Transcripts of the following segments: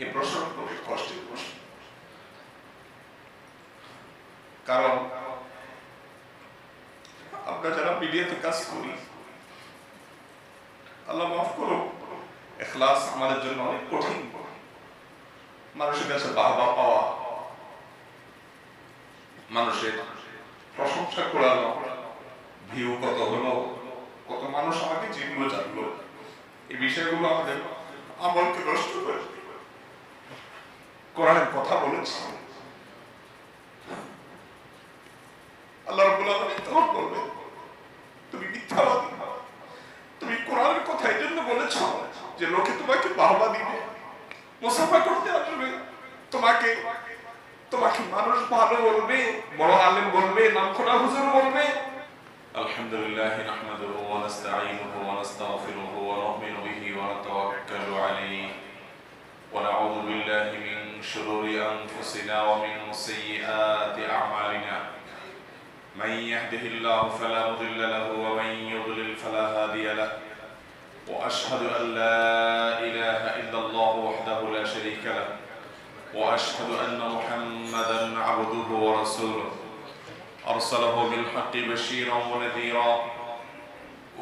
এই প্রশ্ন খুবই কষ্টের প্রশ্ন, কারণ আমরা যারা মিডিয়াতে কাজ করি, আল্লাহ মাফ করুন, ইখলাস আমাদের জন্য অনেক কঠিন। মানুষের কাছে বাহবা পাওয়া, মানুষের প্রশংসা করানো, ভিউ কত হলো, কত মানুষ আমাকে চিনলো জানলো, এই বিষয়গুলো আমাদের আমলকে নষ্ট করে। কোরআনের কথা বলেছি, আল্লাহ রাব্বুল আলামিন তখন বলবে তুমি মিথ্যাবাদী, তুমি কোরআনের কথা এই জন্য বলেছ যে লোকে তোমাকে বাহবা দিবে, মুসাফা করতে আসবে, তোমাকে তোমাকে মানুষ ভালো বলবে, বড় আলেম বলবে, নামখোনা হুজুর বলবে। আলহামদুলিল্লাহ নাহমাদুহু ওয়া নাস্তাঈনুহু ওয়া নাস্তাগফিরুহু ওয়া নু'মিনু বিহি ওয়া নাতাওয়াক্কালু আলাইহি ওয়া নাউযু বিল্লাহি মিন শুরুরি আনফুসিনা ওয়া মিন সাইয়্যাতি আ'মালিনা। من يهده الله فلا مضل له ومن يضلل فلا هادي له وأشهد أن لا إله إلا الله وحده لا شريك له وأشهد أن محمدا عبده ورسوله أرسله بالحق بشيرا ونذيرا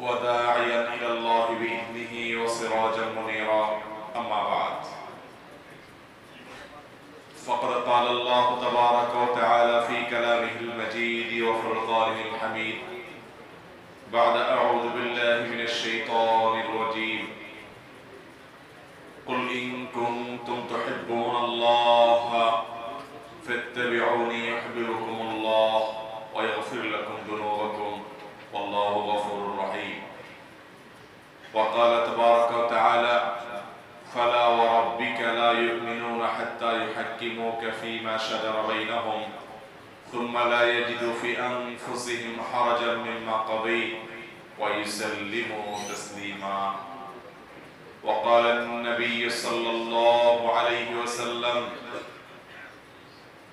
وداعيا إلى الله بإذنه وسراجا منيرا أما بعد فقد قال الله تبارك وتعالى في كلامه المجيد وفرقانه الحميد بعد أعوذ بالله من الشيطان الرجيم قل إن كنتم تحبون الله فاتبعوني يحببكم الله ويغفر لكم ذنوبكم والله غفور رحيم. وقال تبارك وتعالى فلا وربك لا يؤمنون حتى يحكموك فيما شجر بينهم ثم لا يجدوا في أنفسهم حرجا مما قضيت ويسلموا تسليما. وقال النبي صلى الله عليه وسلم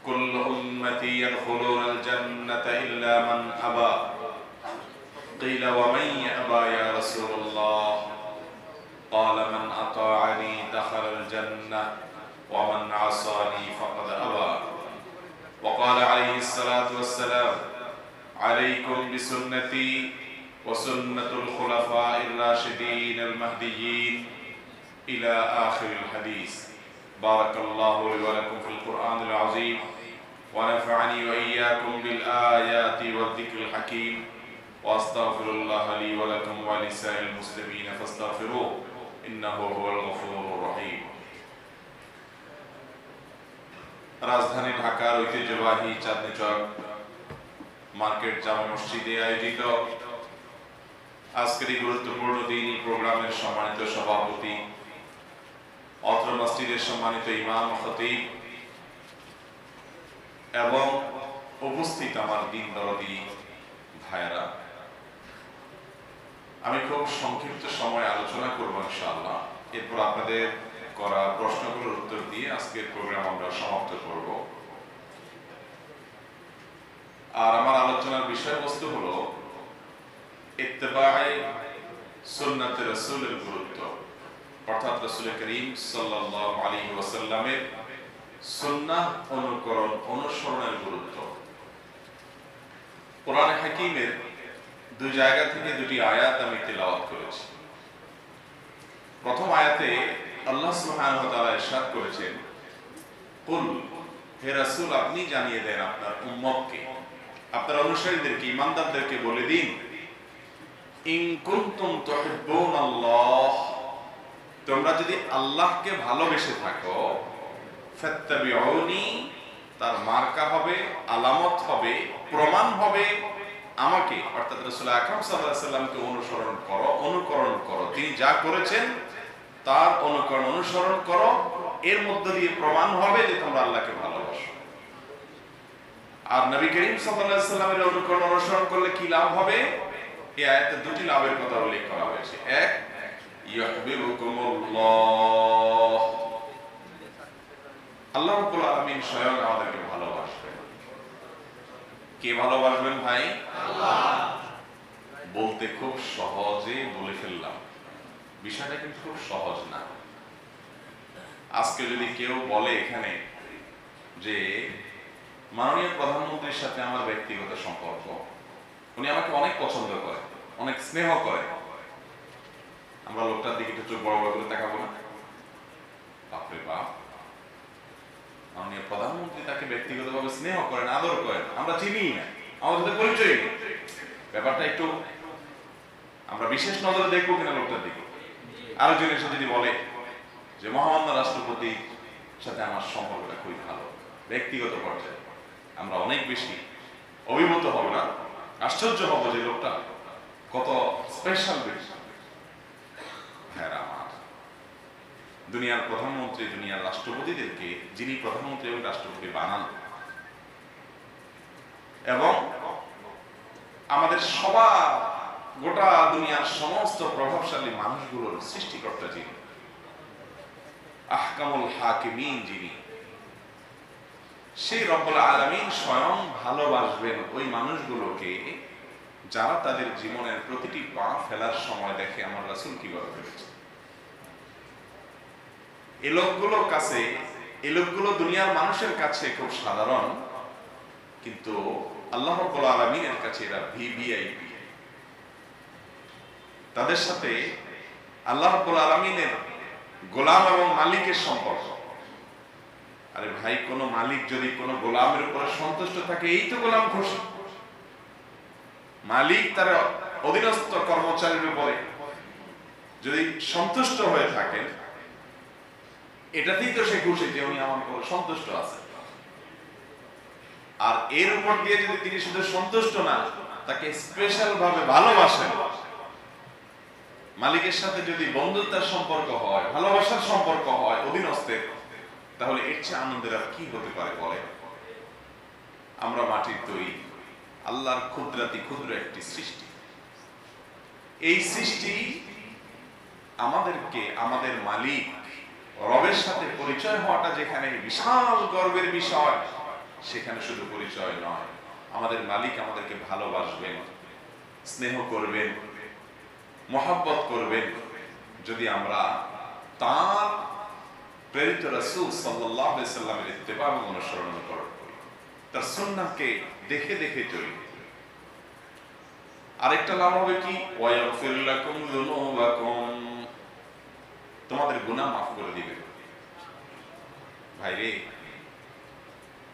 كل أمتي يدخلون الجنة إلا من أبى. قيل ومن يأبى يا رسول الله؟ قال من أطاعني دخل الجنة ومن عصاني فقد أبى. وقال عليه الصلاة والسلام عليكم بسنتي وسنة الخلفاء الراشدين المهديين إلى آخر الحديث. بارك الله لي ولكم في القرآن العظيم ونفعني وإياكم بالآيات والذكر الحكيم وأستغفر الله لي ولكم ولسائر المسلمين فاستغفروه إنه هو الغفور الرحيم. রাজধানী ঢাকার ঐতিহ্যবাহী চাঁদনী চক মার্কেট জামে মসজিদে আয়োজিত আজকের এই গুরুত্বপূর্ণ দিনই প্রোগ্রামের সম্মানিত সভাপতি, অত্র মসজিদের সম্মানিত ইমাম খতিব এবং উপস্থিত আমার দিন দরদি ভাইয়েরা, আমি খুব সংক্ষিপ্ত সময় আলোচনা করব ইনশাআল্লাহ। এরপর আপনাদের করা প্রশ্নগুলোর উত্তর দিয়ে আজকের প্রোগ্রাম আমরা সমাপ্ত করব। আর আমার আলোচনার বিষয়বস্তু হলো ইত্তেবায়ে সুন্নাতে রাসূলের গুরুত্ব, অর্থাৎ রাসূল করিম সাল্লাল্লাহু আলাইহি ওয়াসাল্লামের সুন্নাহ অনুসরণের গুরুত্ব। কোরআনে হাকিমের দুই জায়গা থেকে দুটি আয়াত আমি তেলাওয়াত করেছি। প্রথম আয়াতে আল্লাহ সুবহানাহু ওয়া তাআলা ইরশাদ করেছেন, কুল, হে রাসূল আপনি জানিয়ে দেন আপনার উম্মতকে, আপনার অনুসারীদেরকে, ঈমানদারদেরকে বলে দিন, ইন কুনতুম তুহিব্বুনাল্লাহ, তোমরা যদি আল্লাহকে ভালোবেসে থাকো, ফাত্তাবিউনি, তার মার্কা হবে, আলামত হবে, প্রমাণ হবে আমাকে, অর্থাৎ রাসূল আকরাম সাল্লাল্লাহু আলাইহি ওয়াসাল্লামকে অনুকরণ করো। তিনি যা করেছেন তার অনুসরণ করো, এর মধ্য দিয়ে প্রমাণ হবে যে তোমরা আল্লাহকে ভালোবাসো। আর নবী করিম সাল্লাল্লাহু আলাইহি ওয়াসাল্লামের অনুসরণ করলে কি লাভ হবে? এই আয়াতে দুটি লাভের কথা উল্লেখ করা হয়েছে। এক, ইউহিব্বুকুমুল্লাহ, আল্লাহ রাব্বুল আলামিন স্বয়ং আমাদেরকে ভালোবাসবেন। কে ভালোবাসবেন ভাই? আল্লাহ। বলতে খুব সহজে বলে ফেললাম, বিষয়টা কিন্তু খুব সহজ না। আজকে যদি কেউ বলে এখানে যে মাননীয় প্রধানমন্ত্রীর সাথে আমার ব্যক্তিগত সম্পর্ক, উনি আমাকে অনেক পছন্দ করে, অনেক স্নেহ করে, আমরা লোকটার দিকে একটু চোখ বড় বড় করে তাকাবো না? বাপরে বাপ, মাননীয় প্রধানমন্ত্রী তাকে ব্যক্তিগতভাবে স্নেহ করেন, আদর করেন, আমরা চিনি না, আমাদের সাথে পরিচয় নেই। ব্যাপারটা একটু আমরা বিশেষ নজরে দেখবো কিনা লোকটার দিকে। আরেকজন এসে যদি বলে যে মহামান্য রাষ্ট্রপতির সাথে আমার সম্পর্কটা খুবই ভালো, ব্যক্তিগত পর্যায়ে, আমরা অনেক বেশি অভিভূত হব না, আশ্চর্য হব যে লোকটা কত স্পেশাল ব্যক্তি। হ্যাঁ, আমার দুনিয়ার প্রধানমন্ত্রী, দুনিয়ার রাষ্ট্রপতিদেরকে যিনি প্রধানমন্ত্রী এবং রাষ্ট্রপতি বানান এবং আমাদের সবার গোটা দুনিয়ার সমস্ত প্রভাবশালী মানুষগুলোর সৃষ্টিকর্তা যিনি, আহকামুল হাকিমিন যিনি, সেই রব্বুল আলামিন স্বয়ং ভালোবাসবেন ওই মানুষগুলোকে যারা তাদের জীবনের প্রতিটি পা ফেলার সময় দেখে আমার রাসূল কিভাবে ফেলেছে। এই লোকগুলোর কাছে, এই লোকগুলো দুনিয়ার মানুষের কাছে খুব সাধারণ, কিন্তু আল্লাহ রাব্বুল আলামিনের কাছে এরা ভিভিআইপি। তাদের সাথে আল্লাহ রাব্বুল আলামিনের গোলাম এবং মালিকের সম্পর্ক। আরে ভাই, কোন মালিক যদি কোন গোলামের উপরে সন্তুষ্ট থাকে, এই তো গোলাম খুশি। মালিক তার অধীনস্থ কর্মচারীর উপরে যদি সন্তুষ্ট হয়ে থাকেন, এটাতেই তো সে খুশি যে উনি আমার উপরে সন্তুষ্ট আছে। আর এর উপর দিয়ে যদি তিনি শুধু সন্তুষ্ট না, তাকে স্পেশাল ভাবে ভালোবাসেন, মালিকের সাথে যদি বন্ধুত্বের সম্পর্ক হয়, ভালোবাসার সম্পর্ক হয় অধীনস্থের, তাহলে এর চেয়ে আনন্দের আর কি হতে পারে বলে? আমরা মাটির তৈরি, আল্লাহর ক্ষুদ্রাতি ক্ষুদ্র একটি সৃষ্টি। এই সৃষ্টি আমাদেরকে আমাদের মালিক রবের সাথে পরিচয় হওয়াটা যেখানে বিশাল গর্বের বিষয়, সেখানে শুধু পরিচয় নয়, আমাদের মালিক আমাদেরকে ভালোবাসবেন, স্নেহ করবেন, মহব্বত করবেন যদি আমরা তার প্রেরিত রাসূল সাল্লাল্লাহু আলাইহি সাল্লামের ইত্তেবা এবং অনুসরণ করি, তার সুন্নাহকে দেখে দেখে চলি। আরেকটা লাভ হবে কি? ওয়ায়াগফির লাকুম যুনুবাকুম, তোমাদের গুনাহ মাফ করে দিবেন। ভাইরে,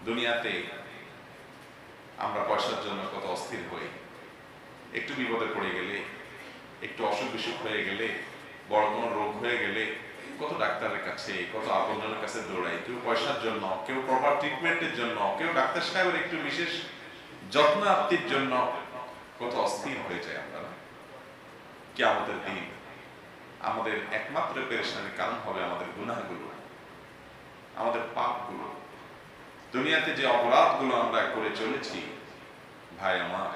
দুনিয়াতে আমরা পয়সার জন্য কত অস্থির হই। একটু বিপদে পড়ে গেলে, একটু অসুখ বিসুখ হয়ে গেলে, বড় কোনো রোগ হয়ে গেলে কত ডাক্তারের কাছে, কত আপনজনের কাছে দৌড়াই। কেউ পয়সার জন্য, কেউ প্রপার ট্রিটমেন্টের জন্য, কেউ ডাক্তার সাহেবের একটু বিশেষ যত্ন আত্মীর জন্য কত অস্থির হয়ে যায় আমরা। কিয়ামতের দিন আমাদের একমাত্র পেরেশানির কারণ হবে আমাদের গুনাহগুলো, আমাদের পাপগুলো। দুনিয়াতে যে অপরাধগুলো আমরা করে চলেছি, ভাই আমার,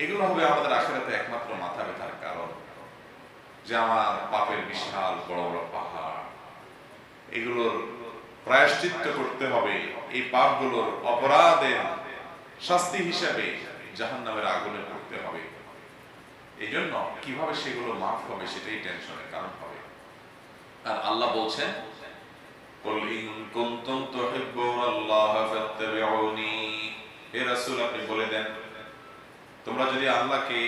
এগুলো হবে আমাদের আখিরাতে একমাত্র মাথা ব্যথার কারণ। যে আমার পাপের বিশাল বড় বড় পাহাড়, এগুলোর প্রায়শ্চিত্ত করতে হবে। এই পাপগুলোর অপরাধের শাস্তি হিসাবে জাহান্নামের আগুনে পড়তে হবে। এই জন্য কিভাবে সেগুলো মাফ হবে সেটাই টেনশনের কারণ হবে। আর আল্লাহ বলছেন, কুল ইন কুনতুম তুহিব্বুনাল্লাহ ফাত্তাবিউনি, হে রাসূল আপনি বলে দেন, তোমরা যদি আল্লাহকে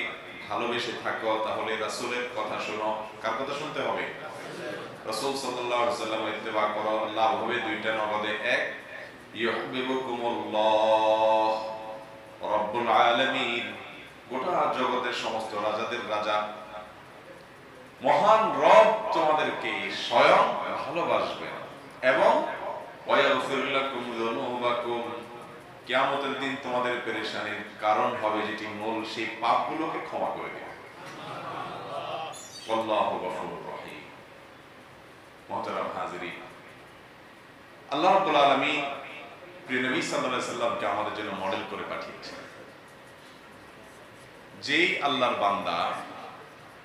ভালোবেসে থাকো তাহলে রাসূলের কথা শোনো। কার কথা শুনতে হবে? রাসূল সাল্লাল্লাহু আলাইহি ওয়াসাল্লামের ইত্তেবা করো। লাভ হবে দুইটা নগদে। এক, ইউহিব্বুকুমুল্লাহ রাব্বুল আলামিন, গোটা জগতের সমস্ত রাজাদের রাজা মহান রব তোমাদেরকে স্বয়ং ভালোবাসবেন এবং ওয়ায়াগফির লাকুম যুনুবাকুম, কিয়ামতের দিন তোমাদের পেরেশানির কারণ হবে যেটি মূল, সেই পাপগুলোকে ক্ষমা করে দেবে। আল্লাহু গফুরুর রহিম। মুহতারাম হাজিরিন, আল্লাহ রাব্বুল আলামিন প্রিয় নবী সাল্লাল্লাহু আলাইহি সাল্লামকে আমাদের জন্য মডেল করে পাঠিয়েছেন। যেই আল্লাহর বান্দা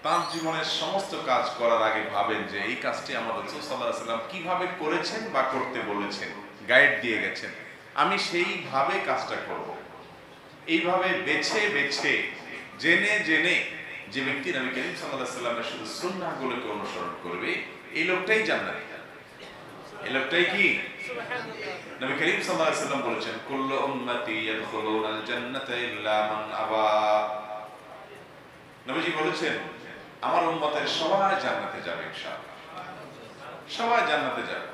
তার জীবনের সমস্ত কাজ করার আগে ভাবেন যে এই কাজটি আমার রাসূল সাল্লাল্লাহু আলাইহি সাল্লাম কিভাবে করেছেন বা করতে বলেছেন, গাইড দিয়ে গেছেন, আমি সেইভাবে কাজটা করব। এইভাবে বেছে বেছে জেনে জেনে যে ব্যক্তি নবী করিম সাল্লাল্লাহু আলাইহি সাল্লামের শুধু সুন্নাহগুলোকে অনুসরণ করবে, এই লোকটাই জান্নাতি। এই লোকটাই কি? নবী করিম সাল্লাল্লাহু আলাইহি ওয়াসাল্লাম বলেছেন কুল্লু উম্মতি ইয়াদখুলুনাল জান্নাতা ইল্লা মান আবা। নবীজি বলেছেন আমার উম্মতের সবাই জান্নাতে যাবে ইনশাআল্লাহ, সবাই জান্নাতে যাবে,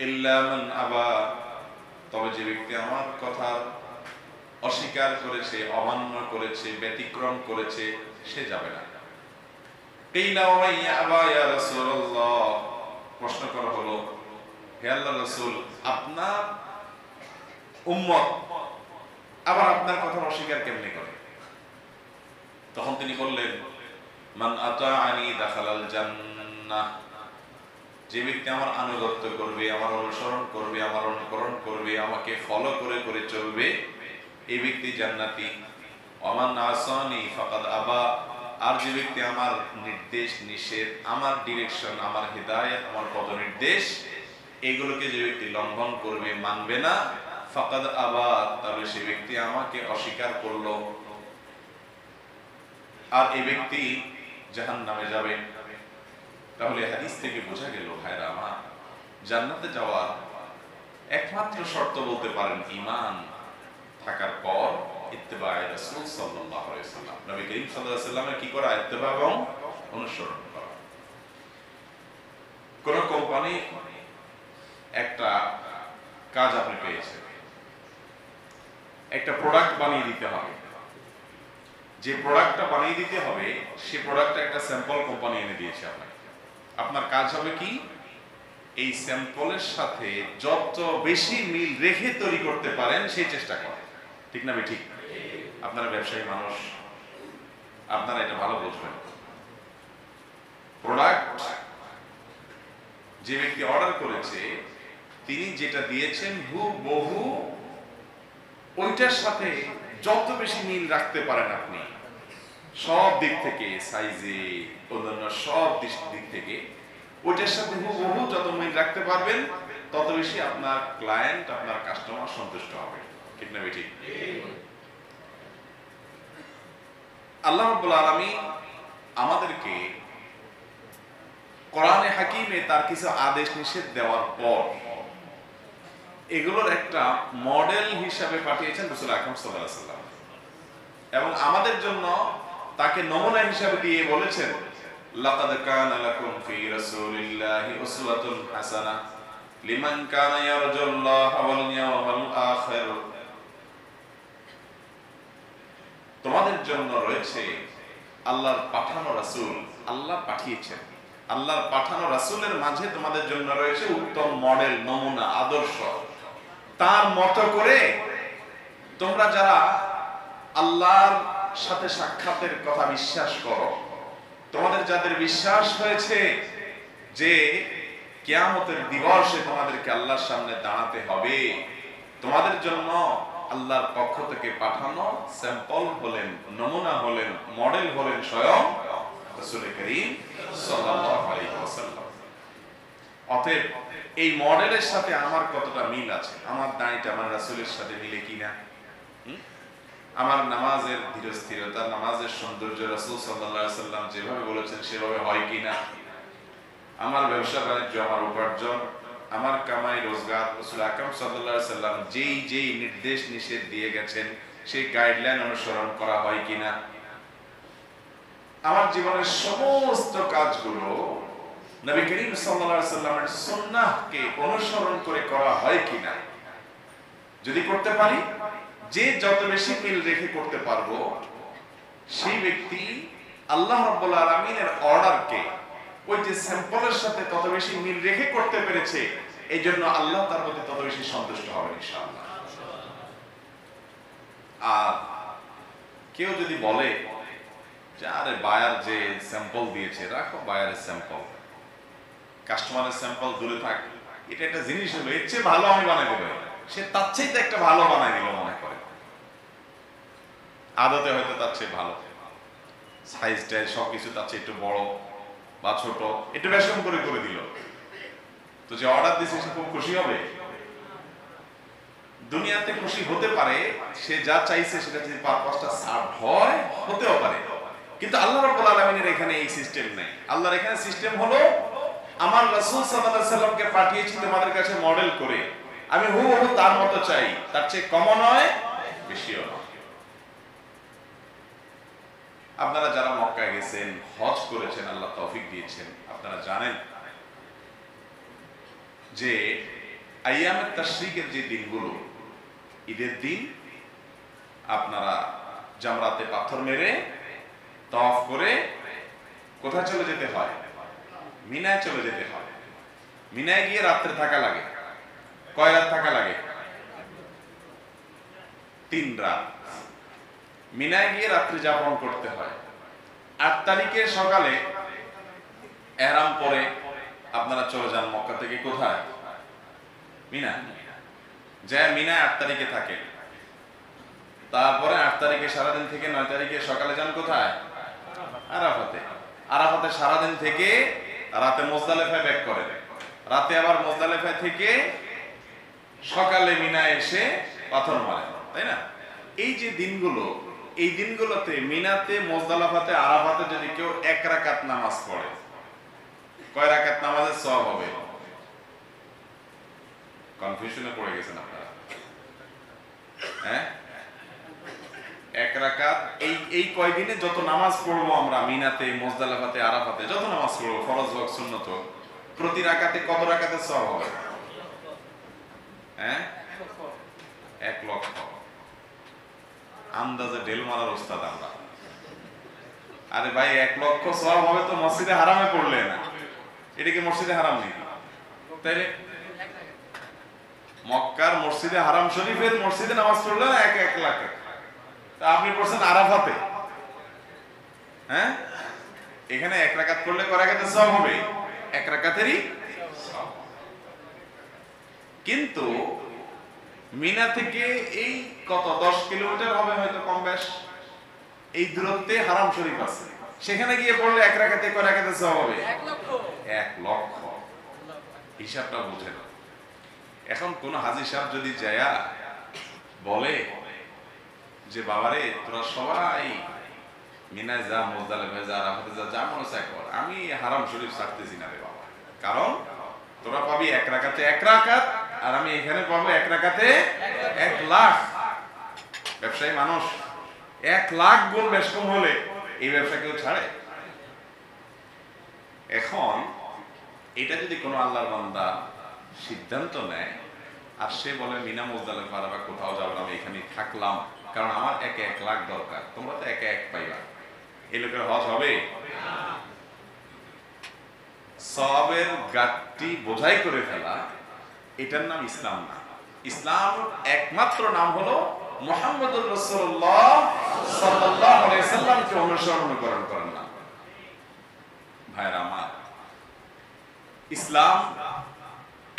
ইল্লা মান আবা, তবে যে ব্যক্তি আমার কথা অস্বীকার করেছে, অমান্য করেছে, ব্যতিক্রম করেছে, সে যাবে না। কিলা ওয়া ইয়া আবা ইয়া রাসূলুল্লাহ, প্রশ্ন করা হলো হে আল্লাহর রাসূল, আপনার উম্মত আবার আপনার কথা অস্বীকার কেমনে করে? তখন তিনি বললেন মান আতাআনি দাখালাল জান্নাহ, যে ব্যক্তি আমার আনুগত্য করবে, আমার অনুসরণ করবে, আমার অনুকরণ করবে, আমাকে ফলো করে করে চলবে, এই ব্যক্তি জান্নাতি। ওমান আসানি ফাকাদ আবা, আর যে ব্যক্তি আমার নির্দেশ নিষেধ, আমার ডিরেকশন, আমার হিদায়াত, আমার পদনির্দেশ এগুলোকে যে ব্যক্তি লঙ্ঘন করবে, মানবে না, ফাকাদ আবা, তাহলে সে ব্যক্তি আমাকে অস্বীকার করলো, আর এই ব্যক্তি জাহান্নামে যাবে। তাহলে হাদিস থেকে বোঝা গেল ভাইরা আমার, জান্নাতে যাওয়ার একমাত্র শর্ত বলতে পারেন ঈমান থাকার পর ইত্তেবায়ে রাসূল সাল্লাল্লাহু আলাইহি ওয়াসাল্লাম, নবী করিম সাল্লাল্লাহু আলাইহি ওয়াসাল্লামের কি করা? ইত্তেবা এবং অনুসরণ করা। কোন কোম্পানি একটা কাজ আপনি পেয়েছেন, একটা প্রোডাক্ট বানিয়ে দিতে হবে, যে প্রোডাক্টটা বানিয়ে দিতে হবে সে প্রোডাক্টটা একটা স্যাম্পল কোম্পানি এনে দিয়েছে আপনাকে। আপনার কাজ হবে কি? এই স্যাম্পলের সাথে যত বেশি মিল রেখে তৈরি করতে পারেন সেই চেষ্টা করেন, ঠিক না? ঠিক। আপনারা ব্যবসায়ী মানুষ, আপনারা এটা ভালো বুঝবেন। প্রোডাক্ট যে ব্যক্তি অর্ডার করেছে তিনি যেটা দিয়েছেন হুবহু ওইটার সাথে যত বেশি মিল রাখতে পারেন আপনি, সব দিক থেকে, সাইজে, অন্যান্য সব দিক থেকে ওইটার সাথে হুবহু যত মিল রাখতে পারবেন তত বেশি আপনার ক্লায়েন্ট, আপনার কাস্টমার সন্তুষ্ট হবে, ঠিক না? ঠিক। আল্লাহ রাব্বুল আলামিন আমাদেরকে কোরআনে হাকিমে তার কিছু আদেশ নিষেধ দেওয়ার পর এগুলোর একটা মডেল হিসাবে পাঠিয়েছেন রাসূল আকরাম সাল্লাল্লাহু আলাইহি ওয়াসাল্লাম, এবং আমাদের জন্য তাকে নমুনা হিসাবে দিয়ে বলেছেন লাকাদ কানা লাকুম ফি রাসূলিল্লাহি উসওয়াতুন হাসানাহ লিমান কানা ইয়ারজুল্লাহা ওয়াল ইয়াওমাল আখির, তোমাদের জন্য রয়েছে আল্লাহর পাঠানো রাসূল, আল্লাহ পাঠিয়েছেন, আল্লাহর পাঠানো রাসূলের মাঝে তোমাদের জন্য রয়েছে উত্তম মডেল, নমুনা, আদর্শ। তার মতো করে তোমরা যারা আল্লাহর সাথে সাক্ষাতের কথা বিশ্বাস করো, তোমাদের যাদের বিশ্বাস হয়েছে যে কিয়ামতের দিবসে তোমাদেরকে আল্লাহর সামনে দাঁড়াতে হবে, তোমাদের জন্য আল্লাহর পক্ষ থেকে পাঠানো স্যাম্পল হলেন, নমুনা হলেন, মডেল হলেন স্বয়ং রাসূল করিম সাল্লাল্লাহু আলাইহি ওয়াসাল্লাম। অতএব এই মডেলের সাথে আমার কতটা মিল আছে, আমার দাঁড়িটা আমার রাসূলের সাথে মিলে কিনা, আমার নামাজের ধীরস্থিরতা, নামাজের সৌন্দর্য রাসূল সাল্লাল্লাহু আলাইহি ওয়াসাল্লাম যেভাবে বলেছেন সেভাবে হয় কিনা, আমার ব্যবসা বাণিজ্য, আমার উপার্জন, আমার কামাই রোজগার রাসূল আকরাম সাল্লাল্লাহু আলাইহি ওয়াসাল্লাম যেই নির্দেশ নিষেধ দিয়ে গেছেন সেই গাইডলাইন অনুসরণ করা হয় কিনা, আমার জীবনের সমস্ত কাজগুলো নবী করিম সাল্লাল্লাহু আলাইহি ওয়াসাল্লামের সুন্নাহকে অনুসরণ করে করা হয় কিনা। যদি করতে পারি, যে যত বেশি মিল রেখে করতে পারবো সেই ব্যক্তি আল্লাহ রাব্বুল আলামিনের অর্ডারকে ওই যে স্যাম্পলের সাথে তত বেশি মিল রেখে করতে পেরেছে, এই জন্য আল্লাহ তার প্রতি তত বেশি সন্তুষ্ট হবেন ইনশাআল্লাহ। আর কেউ যদি বলে যে আরে বায়ার যে স্যাম্পল দিয়েছে, রাখো বায়ারের স্যাম্পল, কাস্টমারের স্যাম্পল দূরে থাক, এটা একটা জিনিস হলো, এর চেয়ে ভালো আমি বানাই দেবো, সে তার চেয়ে একটা ভালো বানাই দিল মনে করে, আদতে হয়তো তার চেয়ে ভালো, সাইজটা সবকিছু তার চেয়ে একটু বড় বা ছোট, একটু বেশম করে করে দিল, তো যে অর্ডার দিয়েছে সে খুব খুশি হবে? দুনিয়াতে খুশি হতে পারে, সে যা চাইছে সেটা যদি পারপাসটা সার্ভ হয় হতেও পারে, কিন্তু আল্লাহ রাব্বুল আলামিনের এখানে এই সিস্টেম নাই। আল্লাহর এখানে সিস্টেম হলো আমার রাসূল সাল্লাল্লাহু আলাইহি সাল্লামকে পাঠিয়েছি তোমাদের কাছে মডেল করে, আমি হুবহু তার মতো চাই, তার চেয়ে কমও নয় বেশিও নয়। আপনারা যারা মক্কায় গেছেন, হজ করেছেন, আল্লাহ তৌফিক দিয়েছেন, আপনারা জানেন যে আইয়ামে তাশরিকের যে দিনগুলো, ঈদের দিন আপনারা জামরাতে পাথর মেরে তাওয়াফ করে কোথায় চলে যেতে হয়? মিনায় চলে যেতে হয়। মিনায় গিয়ে রাত্রে থাকা লাগে। কয় রাত থাকা লাগে? 3 রাত। মিনায় গিয়ে রাত্রি যাপন করতে হয়। 8 তারিখে সকালে ইহরাম পরে আপনারা চলে যান মক্কা থেকে কোথায়? মিনা। যায় মিনায় 8 তারিখে থাকে। তারপরে 8 তারিখে সারাদিন থেকে 9 তারিখে সকালে যান কোথায়? আরাফাতে। আরাফাতে সারাদিন থেকে রাতে মুজদালিফায় ব্যাক করে, রাতে আবার মুজদালিফায় থেকে সকালে মিনায় এসে পাথর মারেন, তাই না? এই যে দিনগুলো, এই দিনগুলোতে মিনাতে, মুজদালিফাতে, আরাফাতে যদি কেউ 1 রাকাত নামাজ পড়ে, কয় রাকাত নামাজের সওয়াব হবে? কনফিউশনে পড়ে গেছেন আপনারা। হ্যাঁ, 1 রাকাত। এই কয়দিনে যত নামাজ পড়বো আমরা মিনাতে, মুজদালিফাতে, আরাফাতে, যত নামাজ পড়বো ফরজ হোক সুন্নত হোক, প্রতি রাকাতে কত রাকাতের সওয়াব হবে? হ্যাঁ, 1 লক্ষ। আন্দাজে ঢেল মারার ওস্তাদ আমরা। আরে ভাই, 1 লক্ষ সওয়াব হবে তো মসজিদে হারামে পড়লে না? এটা কি মসজিদে হারাম নাকি? তাইলে মক্কার মসজিদে হারাম শরীফের মসজিদে নামাজ পড়লে 1 লাখ, আপনি পড়ছেন আরাফাতে। হ্যাঁ, এখানে 1 রাকাত করলে কয় রাকাতের সওয়াব হবে? 1 রাকাতেরই সওয়াব। কিন্তু মিনা থেকে এই কত 10 কিলোমিটার হবে হয়তো, কম বেশ এই দূরত্বে হারাম শরীফ আছে। সেখানে গিয়ে পড়লে 1 রাকাতে কয় রাকাতের সওয়াব হবে? 1 লক্ষ। হিসাবটা বুঝেন। এখন কোন হাজী সাহেব যদি যায়া বলে যে বাবারে তোরা সবাই মিনায় যা, মুজদালিফায় যা, আরাফাতে যা, যা মনে চায় কর, আমি হারাম শরীফ ছাড়তেছি না রে বাবা, কারণ তোরা পাবি 1 রাকাতে 1 রাকাত, আর আমি এখানে পাবো 1 রাকাতে 1 লাখ। ব্যবসায়ী মানুষ, 1 লাখ গুণ বেশ কম হলে এই ব্যবসা কেউ ছাড়ে? এখন এটা যদি কোনো আল্লাহর বান্দা সিদ্ধান্ত নেয় আর সে বলে মিনা, মুজদালিফা, আরাফা কোথাও যাবো না, আমি এখানে থাকলাম, কারণ আমার 1 লাখ দরকার, তোমরা তো 1 পাইবা, এই লোকের হজ হবে? সওয়াবের গাঁটটি বোঝাই করে ফেলা, এটার নাম ইসলাম না। ইসলাম একমাত্র নাম হলো মুহাম্মদুর রাসূলুল্লাহ সাল্লাল্লাহু আলাইহি সাল্লামকে অনুসরণ করার নাম। ভাইরা আমার, ইসলাম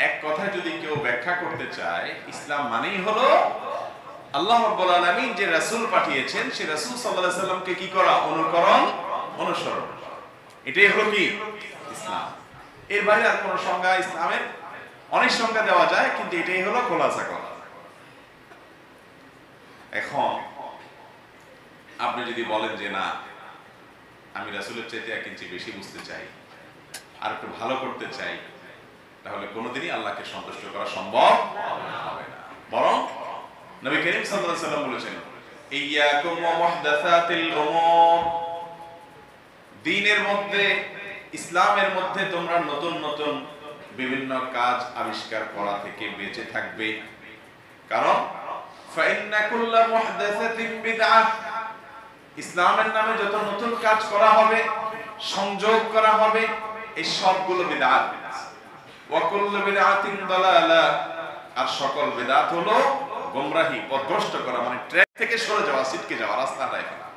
এক কথায় যদি কেউ ব্যাখ্যা করতে চায়, ইসলাম মানেই হলো আল্লাহ রাব্বুল আলামিন যে রাসূল পাঠিয়েছেন, সেই রাসূল সাল্লাল্লাহু আলাইহি সাল্লামকে কি করা? অনুকরণ, অনুসরণ। এটাই হলো কি ইসলাম। এর বাইরে আর কোন সংজ্ঞা, ইসলামের অনেক সংজ্ঞা দেওয়া যায়, কিন্তু এটাই হলো খোলাসা কথা। এখন আপনি যদি বলেন যে না, আমি রাসূলের চাইতে 1 ইঞ্চি বেশি বুঝতে চাই, আর একটু ভালো করতে চাই, তাহলে কোনোদিনই আল্লাহকে সন্তুষ্ট করা সম্ভব হবে না। বরং নবী করিম সাল্লাল্লাহু আলাইহি ওয়াসাল্লাম বলেছেন, ইয়্যাকুম ওয়া মুহদাসাতিল উমুর, দ্বীনের মধ্যে, ইসলামের মধ্যে তোমরা নতুন নতুন বিভিন্ন কাজ আবিষ্কার করা থেকে বেঁচে থাকবে, কারণ ফাইন্না কুল্লা মুহদাসাতিন বিদআহ, ইসলামের নামে যত নতুন কাজ করা হবে, সংযোগ করা হবে, এই সবগুলো বিদআত। ওয়া কুল্লু বিদআতিন দালালা, আর সকল বিদআত হলো গোমরাহি, পথভ্রষ্ট করা, মানে ট্র্যাক থেকে সরে যাওয়া, ছিটকে যাওয়া, রাস্তা হারায় ফেলা।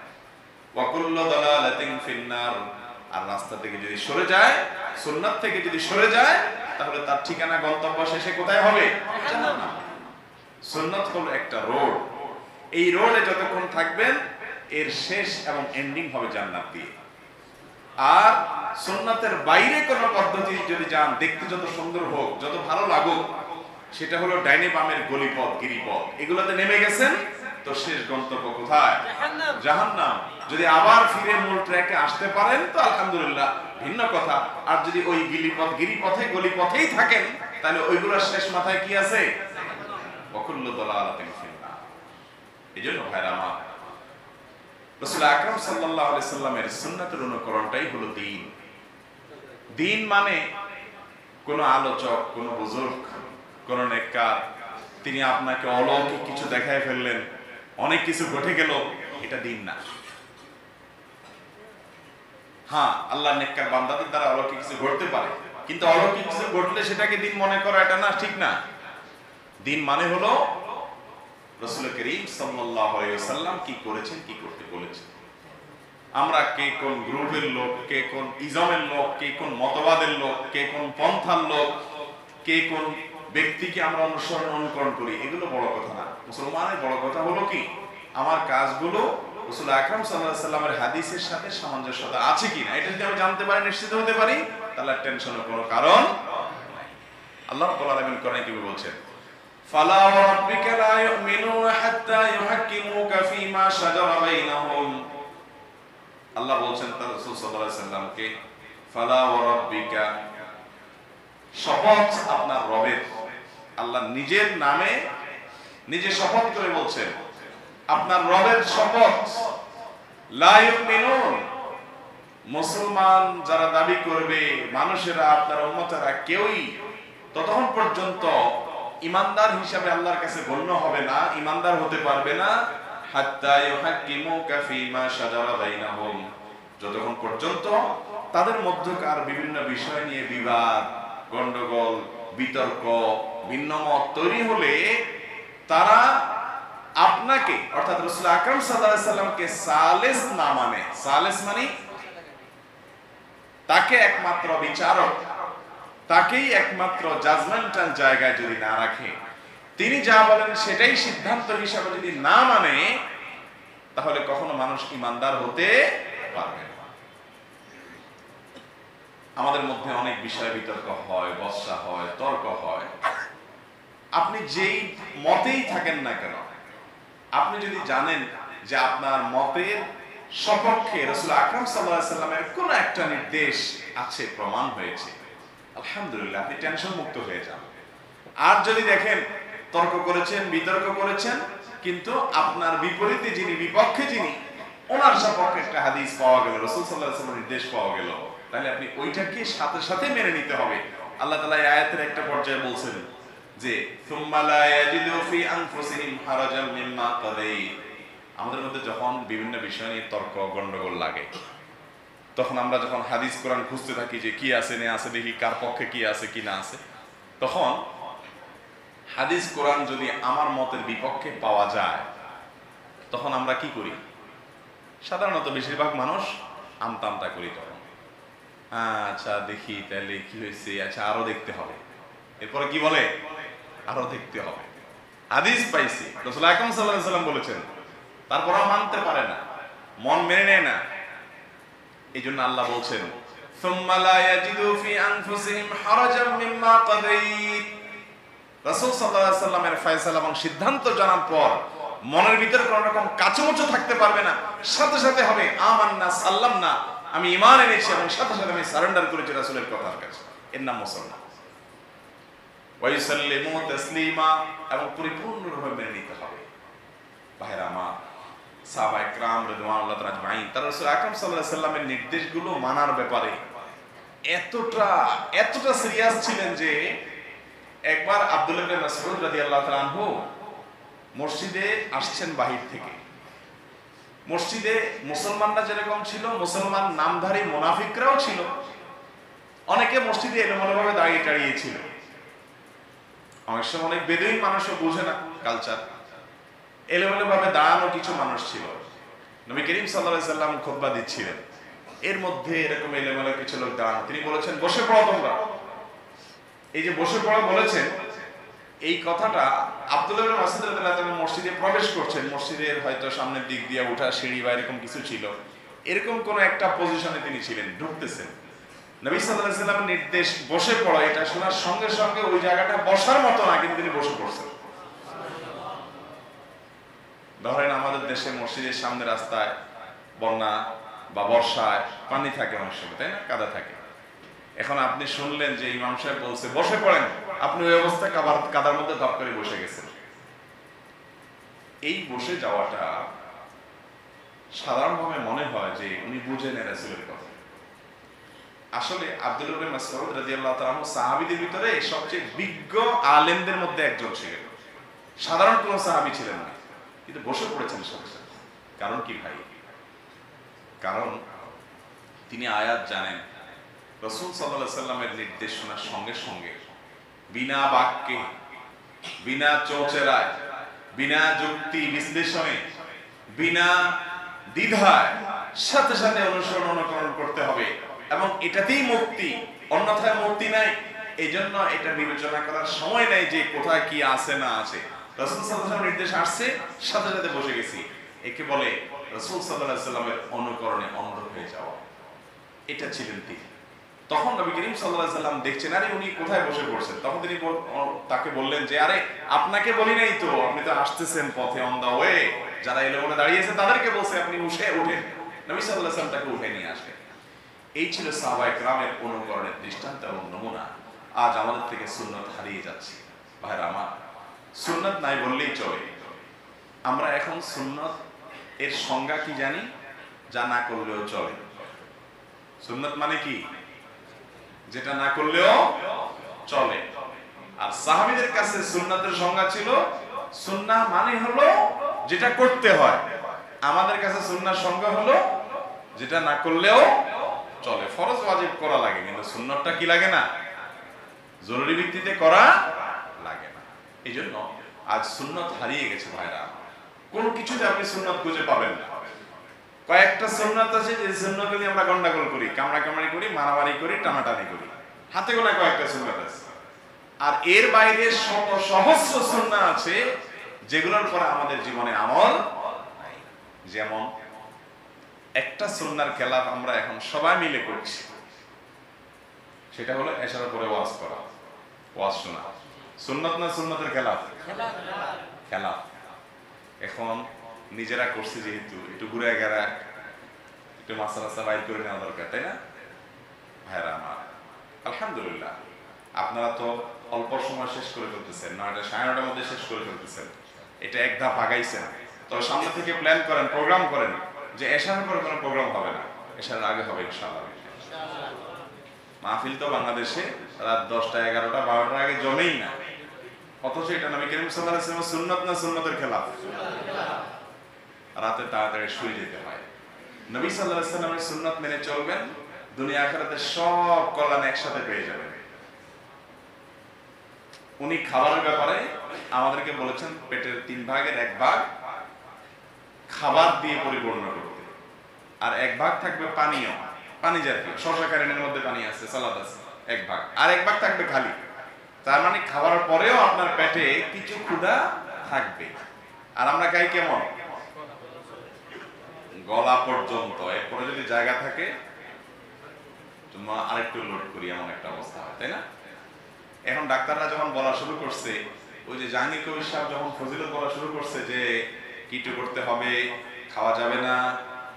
ওয়া কুল্লু দালালাতিন ফিন্নার, আর রাস্তা থেকে যদি সরে যায়, সুন্নাত থেকে যদি সরে যায়, তাহলে তার ঠিকানা, গন্তব্য শেষে কোথায় হবে? জাহান্নাম। সুন্নাত হলো একটা রোড, এই রোডে যতক্ষণ থাকবেন এর শেষ এবং এন্ডিং হবে জান্নাত দিয়ে। আর সুন্নাতের বাইরে কোন পদ্ধতি যদি যান, দেখতে যত সুন্দর হোক, যত ভালো লাগুক, সেটা হলো ডাইনে বামের গলিপথ, গিরিপথ, এগুলোতে নেমে গেছেন, তো শেষ গন্তব্য কোথায়? জাহান্নাম। যদি আবার ফিরে মূল ট্র্যাকে আসতে পারেন তো আলহামদুলিল্লাহ, ভিন্ন কথা। আর যদি ওই গিরিপথে গলিপথেই থাকেন, তাহলে ওইগুলোর শেষ মাথায় কি আছে? ওয়াকুল্লু দালালাতিন ফিন্নার। এজন্য ভাইরা আমার, রাসূল আকরাম সাল্লাল্লাহু আলাইহি সাল্লামের সুন্নাতের অনুকরণটাই হলো দ্বীন। দ্বীন মানে কোন আলোচক, কোন বুজুর্গ, কোন নেককার তিনি আপনাকে অলৌকিক কিছু দেখায় ফেললেন, অনেক কিছু ঘটে গেল, এটা দ্বীন না। হ্যাঁ, আল্লাহর নেককার বান্দাদের দ্বারা অলৌকিক কিছু ঘটতে পারে, কিন্তু অলৌকিক কিছু ঘটলে সেটাকে দ্বীন মনে করা এটা না, ঠিক না। দ্বীন মানে হলো রাসূল করিম সাল্লাল্লাহু আলাইহি ওয়াসাল্লাম কি করেছেন, কি করতে বলেছেন। আমরা কে কোন গ্রুপের লোক, কে কোন ইজমের লোক, কে কোন মতবাদের লোক, কে কোন পন্থার লোক, কে কোন ব্যক্তিকে আমরা অনুকরণ করি, এগুলো বড় কথা না। মুসলমানের বড় কথা হলো কি, আমার কাজগুলো রাসূল আকরাম সাল্লাল্লাহু আলাইহি ওয়াসাল্লামের হাদিসের সাথে সামঞ্জস্যতা আছে কিনা, এটা যদি আমি জানতে পারি, নিশ্চিত হতে পারি, তাহলে টেনশনের কোনো কারণ নাই। আল্লাহ রাব্বুল আলামিন কোরআনে কি বলছেন? ফালা ওয়া রাব্বিকা লা ইউমিনুনা হাত্তা ইউহাক্কিমুকা ফীমা শাজারা বাইনাহুম। আল্লাহ বলছেন তার রাসূল সাল্লাল্লাহু আলাইহি ওয়াসাল্লামকে, ফালা ওয়া রাব্বিকা, শপথ আপনার রবের। আল্লাহ নিজের নামে নিজে শপথ করে বলছেন, আপনার রবের শপথ, লা ইউমিনুন, মুসলমান যারা দাবি করবে, মানুষেরা, আপনার উম্মতেরা, কেউই ততক্ষণ পর্যন্ত ইমানদার হিসাবে আল্লাহর কাছে গণ্য হবে না, ইমানদার হতে পারবে না, হাত্তা ইউহাক্কিমুকা ফীমা শাজারা বাইনাহুম, যতক্ষণ পর্যন্ত তাদের মধ্যকার বিভিন্ন বিষয় নিয়ে বিবাদ, গন্ডগোল, বিতর্ক, ভিন্নমত তৈরি হলে তারা আপনাকে, অর্থাৎ রাসূল আকরাম সাল্লাল্লাহু আলাইহি সাল্লামকে সালেস না মানে, সালেস মানে তাকে একমাত্র বিচারক, তাকেই একমাত্র জাজমেন্টাল জায়গায় যদি না রাখে, তিনি যা বলেন সেটাই সিদ্ধান্ত হিসাবে যদি না মানে, তাহলে কখনো মানুষ ইমানদার হতে পারবে না। আমাদের মধ্যে অনেক বিষয় বিতর্ক হয়, বচসা হয়, তর্ক হয়। আপনি যেই মতেই থাকেন না কেন, আপনি যদি জানেন যে আপনার মতের সপক্ষে রাসূল আকরাম সাল্লাল্লাহু আলাইহি সাল্লামের কোন একটা নির্দেশ আছে, প্রমাণ হয়েছে, আলহামদুলিল্লাহ, আপনি টেনশন মুক্ত হয়ে যান। আর যদি দেখেন তর্ক করেছেন, বিতর্ক করেছেন, কিন্তু আপনার বিপরীতে যিনি, বিপক্ষে যিনি, ওনার সপক্ষে একটা হাদিস পাওয়া গেল, রাসূল সাল্লাল্লাহু আলাইহি ওয়াসাল্লামের নির্দেশ পাওয়া গেল, তাহলে আপনি ওইটাকে সাথে সাথে মেনে নিতে হবে। আল্লাহ তাআলা এই আয়াতের একটা পর্যায়ে বলছেন যে সুম্মা লা ইয়াজিদু ফি আনফুসিহিম হারাজাম মিম্মা কাদাইত। আমাদের মধ্যে যখন বিভিন্ন বিষয় নিয়ে তর্ক গন্ডগোল লাগে, তখন আমরা যখন হাদিস কোরআন খুঁজতে থাকি যে কি আছে না আছে, দেখি কার পক্ষে কি আছে কি না আছে, তখন হাদিস কোরআন যদি আমার মতের বিপক্ষে পাওয়া যায়, তখন আমরা কি করি? সাধারণত বেশিরভাগ মানুষ আমতা আমতা করি। তখন আচ্ছা দেখি তাহলে কি হয়েছে, আচ্ছা আরো দেখতে হবে, এরপরে কি বলে, আরো দেখতে হবে। হাদিস পাইছি, রাসূল আকরাম সাল্লাল্লাহু আলাইহি ওয়াসাল্লাম বলেছেন, তারপরও মানতে পারে না, মন মেনে নেয় না। এই জন্য আল্লাহ বলছেন সুম্মা লা ইয়াজিদু ফি আনফুসিহিম হারাজাম মিম্মা কাদাইত। রাসূল সাল্লাল্লাহু আলাইহি ওয়াসাল্লামের ফয়সালা এবং সিদ্ধান্ত জানার পর মনের ভিতরে কোনো রকম কাচুমুচু থাকতে পারবে না, সাথে সাথে হবে আমান্না সাল্লামনা, আমি ঈমান এনেছি এবং সাথে সাথে আমি সারেন্ডার করেছি রাসূলের কথার কাছে, এর নাম মুসলমান। ওয়া ইউসাল্লিমু তাসলিমা, এবং পরিপূর্ণভাবে মেনে নিতে হবে। ভাইরা আমার, সাহাবায়ে কেরাম রাদিয়াল্লাহু তাআলা আজমাইন, তারা রাসূল আকরাম সাল্লাল্লাহু আলাইহি ওয়াসাল্লামের নির্দেশগুলো মানার ব্যাপারে এতটা সিরিয়াস ছিলেন যে একবার আব্দুল্লাহ ইবনে মাসউদ রাদিয়াল্লাহু তাআলা আনহু মসজিদে আসছেন বাহির থেকে। মসজিদে মুসলমানরা যেরকম ছিল, মুসলমান নামধারী মুনাফিকরাও ছিল। অনেকে মসজিদে এলোমেলোভাবে দাঁড়িয়ে ছিল। অনেক সময় অনেক বেদুইন মানুষও বুঝে না কালচার, এলোমেলোভাবে দাঁড়ানো কিছু মানুষ ছিল। নবী করিম সাল্লাল্লাহু আলাইহি সাল্লাম খুতবা দিচ্ছিলেন, এর মধ্যে এরকম এলোমেলো কিছু লোক দাঁড়ানো। তিনি বলেছেন, বসে পড়ো তোমরা। এই যে বসে পড়ো বলেছেন, এই কথাটা আব্দুল্লাহ ইবনে মাসউদ রাদিয়াল্লাহু তাআলা মসজিদে প্রবেশ করছেন, মসজিদের হয়তো সামনের দিক দিয়ে ওঠা সিঁড়ি বা এরকম কিছু ছিল, এরকম কোন একটা পজিশনে তিনি ছিলেন, ঢুকতেছেন। নবী সাল্লাল্লাহু আলাইহি সাল্লামের নির্দেশ বসে পড়ো, এটা শোনার সঙ্গে সঙ্গে ওই জায়গাটা বসার মতো না, কিন্তু তিনি বসে পড়ছেন। ধরেন আমাদের দেশে মসজিদের সামনে রাস্তায় বন্যা বা বর্ষায় পানি থাকে অনেক সময়, তাই না, কাদা থাকে। এখন আপনি শুনলেন যে ইমাম সাহেব বলছে বসে পড়েন, আপনি ওই অবস্থায় কাদার মধ্যে ধপ করে বসে গেছেন। এই বসে যাওয়াটা সাধারণভাবে মনে হয় যে উনি বুঝেন রাসূলের কথা। আসলে আব্দুল্লাহ ইবনে মাসউদ রাদিয়াল্লাহু তাআলা আনহু সাহাবীদের ভিতরে সবচেয়ে বিজ্ঞ আলেমদের মধ্যে একজন ছিলেন। সাধারণ কোন সাহাবী ছিলেন না, কিন্তু বসে পড়েছেন সাথে সাথে। কারণ কি ভাই? কারণ তিনি আয়াত জানেন, রাসূল সাল্লাল্লাহু আলাইহি সাল্লামের নির্দেশ শোনার সঙ্গে সঙ্গে বিনা বাক্যে, বিনা চৌচেরায়, বিনা যুক্তি বিশ্লেষণে, বিনা দ্বিধায় সাথে সাথে অনুসরণ অনুকরণ করতে হবে, এবং এটাতেই মুক্তি, অন্যথায় মুক্তি নাই। এই জন্য এটা বিবেচনা করার সময় নাই যে কোথায় কি আছে না আছে। রাসূল সাল্লাল্লাহু আলাইহি ওয়াসাল্লাম নির্দেশ আসছে, সাথে সাথে বসে গেছি। একে বলে রাসূল সাল্লাল্লাহু আলাইহি ওয়াসাল্লামের অনুকরণে অন্ধ হয়ে যাওয়া। এটা ছিলেন তিনি। তখন নবী করিম সাল্লাল্লাহু আলাইহি ওয়াসাল্লাম দেখছেন আরে উনি কোথায় বসে পড়ছেন। তখন তিনি তাকে বললেন যে আরে আপনাকে বলি নাই তো, আপনি তো আসতেছেন পথে অন দা ওয়ে, যারা এলো বলে দাঁড়িয়েছে তাদেরকে বলছে আপনি উঠেন। নবী সাল্লাল্লাহু আলাইহি ওয়াসাল্লাম তাকে উঠে নিয়ে আসলেন। এই ছিল সাহাবায়ে কেরামের অনুকরণের দৃষ্টান্ত এবং নমুনা। আজ আমাদের থেকে সুন্নাত হারিয়ে যাচ্ছে। ভাইরা আমার, সুন্নাত নাই বললেই চলে। আমরা এখন সুন্নাত এর সংজ্ঞা কি জানি? যা না করলেও চলে। সুন্নাত মানে কি? যেটা না করলেও চলে। আর সাহাবীদের কাছে সুন্নাতের সংজ্ঞা ছিল সুন্নাহ মানে হলো যেটা করতে হয়। আমাদের কাছে সুন্নাহর সংজ্ঞা হলো যেটা না করলেও চলে। ফরজ ওয়াজিব করা লাগে, কিন্তু সুন্নাতটা কি লাগে না? জরুরি ভিত্তিতে করা লাগে না। এই জন্য আজ সুন্নাত হারিয়ে গেছে ভাইরা। কোন কিছুতে আপনি সুন্নাত খুঁজে পাবেন না। কয়েকটা সুন্নাত আছে যে সুন্নাত নিয়ে আমরা গন্ডগোল করি, কামড়াকামড়ি করি, মারামারি করি, টানাটানি করি। হাতে গোনা কয়েকটা সুন্নাত আছে। আর এর বাইরে শত সহস্র সুন্নাত আছে যেগুলোর পরে আমাদের জীবনে আমল নাই। যেমন একটা সুন্নার খেলাফ আমরা এখন সবাই মিলে করছি, সেটা হলো এশার পরে ওয়াজ করা, ওয়াজ শোনা। সুন্নাত না সুন্নাতের খেলাফ? খেলাফ। এখন নিজেরা করছি যেহেতু একটু ঘুরে গেরা একটু মাসা বাইর করে নেওয়া দরকার, তাই না ভাইরা আমার? আলহামদুলিল্লাহ, আপনারা তো অল্প সময় শেষ করে ফেলতেছেন, 9টা 9:30টার মধ্যে শেষ করে ফেলতেছেন। এটা এক ধাপ আগাইছেন। তবে সামনে থেকে প্ল্যান করেন, প্রোগ্রাম করেন যে এশারের পরে কোনো প্রোগ্রাম হবে না, এশারের আগে হবে ইনশাআল্লাহ। মাহফিল তো বাংলাদেশে রাত 10টা 11টা 12টার আগে জমেই না, অথচ এটা নবী করিম সাল্লাল্লাহু আলাইহি ওয়াসাল্লাম সুন্নাত না সুন্নাতের খেলাফ? রাতে তাড়াতাড়ি শুয়ে যেতে হয়। নবী সাল্লাল্লাহু আলাইহি ওয়াসাল্লামের সুন্নাত মেনে চলবেন, দুনিয়া আখিরাতের সব কল্যাণ একসাথে পেয়ে যাবেন। উনি খাবারের ব্যাপারে আমাদেরকে বলেছেন পেটের 3 ভাগের 1 ভাগ খাবার দিয়ে পরিপূর্ণ করতে, আর 1 ভাগ থাকবে পানীয়, পানি জাতীয়, শশা কারিনের মধ্যে পানি আছে, সালাদ আছে 1 ভাগ, আর 1 ভাগ থাকবে খালি। তার মানে খাবারের পরেও আপনার পেটে কিছু ক্ষুধা থাকবে। আর আমরা খাই কেমন? গলা পর্যন্ত। এরপরে যদি জায়গা থাকে তোমরা আরেকটু লোড করি, এমন একটা অবস্থা হয়, তাই না? এখন ডাক্তাররা যখন বলা শুরু করছে, ওই যে জাহাঙ্গীর কবির সাহেব যখন ফজিলত বলা শুরু করছে যে কিটো করতে হবে, খাওয়া যাবে না,